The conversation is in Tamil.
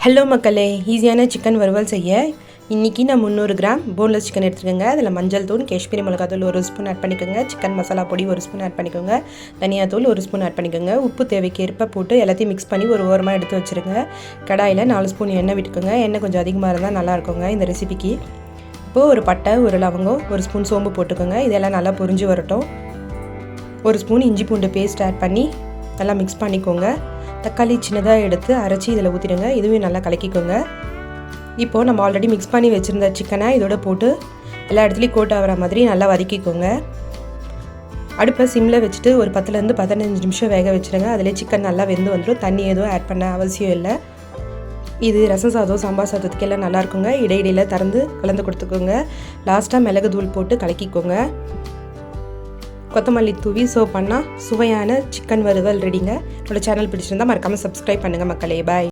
ஹலோ மக்களே, ஈஸியான சிக்கன் வறுவல் செய்ய இன்றைக்கி நான் 300 கிராம் போன்லெஸ் சிக்கன் எடுத்துக்கோங்க. அதில் மஞ்சள் தூள், காஷ்மீரி மிளகாத்தூள் 1 ஸ்பூன் ஆட் பண்ணிக்கோங்க. சிக்கன் மசாலா பொடி 1 ஸ்பூன் ஆட் பண்ணிக்கோங்க. தனியாத்தூள் 1 ஸ்பூன் ஆட் பண்ணிக்கோங்க. உப்பு தேவைக்கேற்ப போட்டு எல்லாத்தையும் மிக்ஸ் பண்ணி ஒரு ஓரமாக எடுத்து வச்சுருங்க. கடாயில் 4 ஸ்பூன் எண்ணெய் விட்டுக்கோங்க. எண்ணெய் கொஞ்சம் அதிகமாக இருந்தால் நல்லாயிருக்குங்க இந்த ரெசிபிக்கு. இப்போது ஒரு பட்டை, ஒரு லவங்கம், 1 ஸ்பூன் சோம்பு போட்டுக்கோங்க. இதெல்லாம் நல்லா பொரிஞ்சு வரட்டும். 1 ஸ்பூன் இஞ்சி பூண்டு பேஸ்ட் ஆட் பண்ணி நல்லா மிக்ஸ் பண்ணிக்கோங்க. தக்காளி சின்னதாக எடுத்து அரைச்சி இதில் ஊற்றிடுங்க. இதுவும் நல்லா கலக்கிக்கோங்க. இப்போது நம்ம ஆல்ரெடி மிக்ஸ் பண்ணி வச்சுருந்த சிக்கனை இதோட போட்டு எல்லா இடத்துலையும் கோட் ஆகிற மாதிரி நல்லா வதக்கிக்கோங்க. அடுப்பை சிம்மில் வச்சுட்டு ஒரு 10லேருந்து 15 நிமிஷம் வேக வச்சுருங்க. அதிலே சிக்கன் நல்லா வெந்து வந்துடும். தண்ணி எதுவும் ஆட் பண்ண அவசியம் இல்லை. இது ரசம் சாதம், சாம்பார் சாதத்துக்கு எல்லாம் நல்லாயிருக்குங்க. இடையிடையில் திறந்து கலந்து கொடுத்துக்கோங்க. லாஸ்ட்டாக மிளகு தூள் போட்டு கலக்கிக்கோங்க. கொத்தமல்லி தூவி சர்வ் பண்ணால் சுவையான சிக்கன் வறுவல் ரெடிங்க. என்னோட சேனல் பிடிச்சிருந்தால் மறக்காமல் சப்ஸ்கிரைப் பண்ணுங்கள் மக்களே. பாய்.